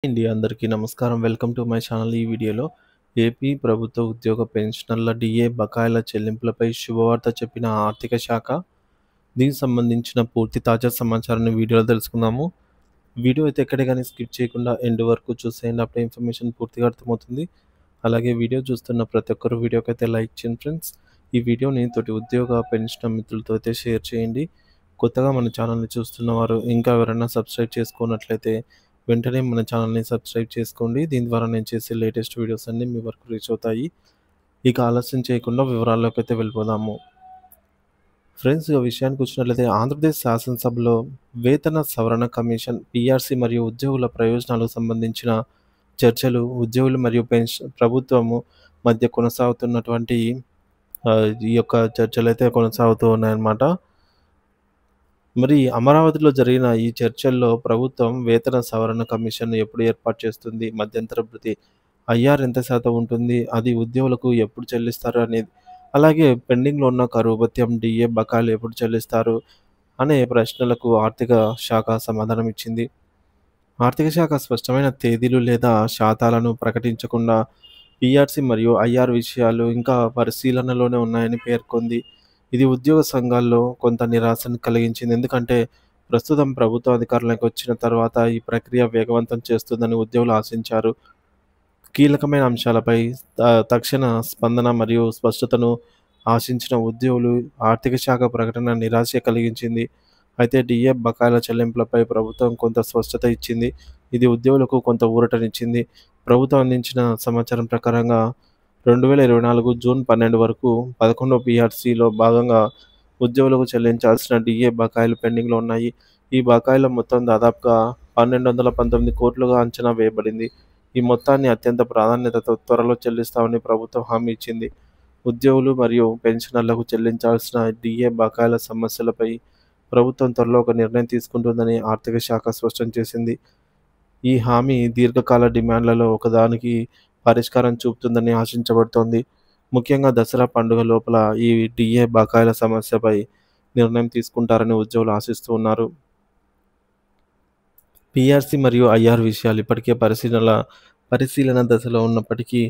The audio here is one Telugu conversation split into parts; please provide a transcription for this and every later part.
అందరికీ నమస్కారం. Welcome to my channel. ఈ వీడియోలో ఏపీ ప్రభుత్వ ఉద్యోగ పెన్షనర్ల డీఏ బకాయిల చెల్లింపులపై శుభవార్త చెప్పిన ఆర్థిక శాఖ. దీనికి సంబంధించిన పూర్తి తాజా సమాచారాన్ని వీడియోలో తెలుసుకుందాము. వీడియో అయితే ఎక్కడ కానీ స్కిప్ చేయకుండా ఎండ్ వరకు చూసేయండి. అప్పుడే ఇన్ఫర్మేషన్ పూర్తిగా అర్థమవుతుంది. అలాగే వీడియో చూస్తున్న ప్రతి ఒక్కరు వీడియోకైతే లైక్ చేయండి ఫ్రెండ్స్. ఈ వీడియోని తోటి ఉద్యోగ పెన్షన్ మిత్రులతో అయితే షేర్ చేయండి. కొత్తగా మన ఛానల్ని చూస్తున్న వారు ఇంకా ఎవరైనా సబ్స్క్రైబ్ చేసుకున్నట్లయితే వెంటనే మన ఛానల్ని సబ్స్క్రైబ్ చేసుకోండి. దీని ద్వారా నేను చేసే లేటెస్ట్ వీడియోస్ అన్నీ మీ వరకు రీచ్ అవుతాయి. ఇక ఆలస్యం చేయకుండా వివరాల్లోకి అయితే వెళ్ళిపోదాము. ఫ్రెండ్స్, ఇక విషయానికి వచ్చినట్లయితే ఆంధ్రప్రదేశ్ శాసనసభలో వేతన సవరణ కమిషన్ పీఆర్సీ మరియు ఉద్యోగుల ప్రయోజనాలకు సంబంధించిన చర్చలు ఉద్యోగులు మరియు ప్రభుత్వము మధ్య కొనసాగుతున్నటువంటి ఈ యొక్క చర్చలు అయితే కొనసాగుతూ ఉన్నాయన్నమాట. మరి అమరావతిలో జరిగిన ఈ చర్చల్లో ప్రభుత్వం వేతన సవరణ కమిషన్ ఎప్పుడు ఏర్పాటు చేస్తుంది, మధ్యంతర భృతి ఐఆర్ ఎంత శాతం ఉంటుంది, అది ఉద్యోగులకు ఎప్పుడు చెల్లిస్తారు అనేది, అలాగే పెండింగ్లో ఉన్న కరువు భత్యం డిఏ బకాయిలు ఎప్పుడు చెల్లిస్తారు అనే ప్రశ్నలకు ఆర్థిక శాఖ సమాధానం ఇచ్చింది. ఆర్థిక శాఖ స్పష్టమైన తేదీలు లేదా శాతాలను ప్రకటించకుండా పీఆర్సీ మరియు ఐఆర్ విషయాలు ఇంకా పరిశీలనలోనే ఉన్నాయని పేర్కొంది. ఇది ఉద్యోగ సంఘాల్లో కొంత నిరాశను కలిగించింది. ఎందుకంటే ప్రస్తుతం ప్రభుత్వ అధికారంలోకి వచ్చిన తర్వాత ఈ ప్రక్రియ వేగవంతం చేస్తుందని ఉద్యోగులు ఆశించారు. కీలకమైన అంశాలపై తక్షణ స్పందన మరియు స్పష్టతను ఆశించిన ఉద్యోగులు ఆర్థిక శాఖ ప్రకటన నిరాశ కలిగించింది. అయితే డిఏ బకాయిల చెల్లింపులపై ప్రభుత్వం కొంత స్పష్టత ఇచ్చింది. ఇది ఉద్యోగులకు కొంత ఊరటనిచ్చింది. ప్రభుత్వం అందించిన సమాచారం ప్రకారంగా 2024 జూన్ 12 వరకు 11వ పీఆర్సీలో భాగంగా ఉద్యోగులకు చెల్లించాల్సిన డిఏ బకాయిలు పెండింగ్లో ఉన్నాయి. ఈ బకాయిల మొత్తం దాదాపుగా 1219 కోట్లుగా అంచనా వేయబడింది. ఈ మొత్తాన్ని అత్యంత ప్రాధాన్యతతో త్వరలో చెల్లిస్తామని ప్రభుత్వం హామీ ఇచ్చింది. ఉద్యోగులు మరియు పెన్షనర్లకు చెల్లించాల్సిన డిఏ బకాయిల సమస్యలపై ప్రభుత్వం త్వరలో ఒక నిర్ణయం తీసుకుంటుందని ఆర్థిక శాఖ స్పష్టం చేసింది. ఈ హామీ దీర్ఘకాల డిమాండ్లలో ఒకదానికి పరిష్కారం చూపుతుందని ఆశించబడుతోంది. ముఖ్యంగా దసరా పండుగ లోపల ఈ డిఏ బకాయిల సమస్యపై నిర్ణయం తీసుకుంటారని ఉద్యోగులు ఆశిస్తూ ఉన్నారు. పీఆర్సీ మరియు ఐఆర్ విషయాలు ఇప్పటికే పరిశీలన దశలో ఉన్నప్పటికీ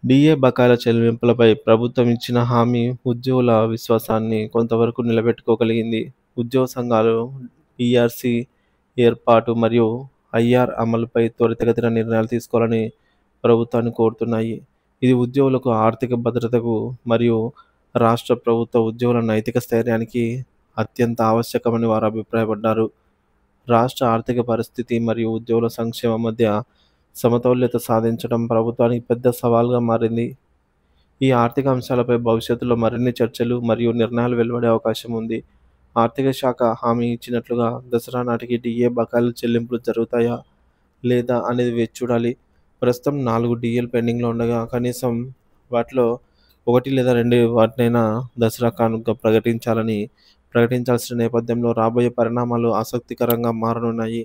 డిఏ బకాయిల చెల్లింపులపై ప్రభుత్వం ఇచ్చిన హామీ ఉద్యోగుల విశ్వాసాన్ని కొంతవరకు నిలబెట్టుకోగలిగింది. ఉద్యోగ సంఘాలు పీఆర్సీ ఏర్పాటు మరియు ఐఆర్ అమలుపై త్వరితగతిన నిర్ణయాలు తీసుకోవాలని ప్రభుత్వాన్ని కోరుతున్నాయి. ఇది ఉద్యోగులకు ఆర్థిక భద్రతకు మరియు రాష్ట్ర ప్రభుత్వ ఉద్యోగుల నైతిక స్థైర్యానికి అత్యంత ఆవశ్యకమని వారు అభిప్రాయపడ్డారు. రాష్ట్ర ఆర్థిక పరిస్థితి మరియు ఉద్యోగుల సంక్షేమం మధ్య సమతౌల్యత సాధించడం ప్రభుత్వానికి పెద్ద సవాల్గా మారింది. ఈ ఆర్థిక అంశాలపై భవిష్యత్తులో మరిన్ని చర్చలు మరియు నిర్ణయాలు వెలువడే అవకాశం ఉంది. ఆర్థిక శాఖ హామీ ఇచ్చినట్లుగా దసరా నాటికి డిఏ బకాయిల చెల్లింపులు జరుగుతాయా లేదా అనేది వేచి చూడాలి. ప్రస్తుతం 4 డిఏలు పెండింగ్లో ఉండగా కనీసం వాటిలో 1 లేదా 2 వాటినైనా దసరా కానుకగా ప్రకటించాల్సిన నేపథ్యంలో రాబోయే పరిణామాలు ఆసక్తికరంగా మారనున్నాయి.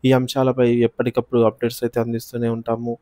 ఈ అంశాలపై ఎప్పటికప్పుడు అప్డేట్స్ అయితే అందిస్తూనే ఉంటాము.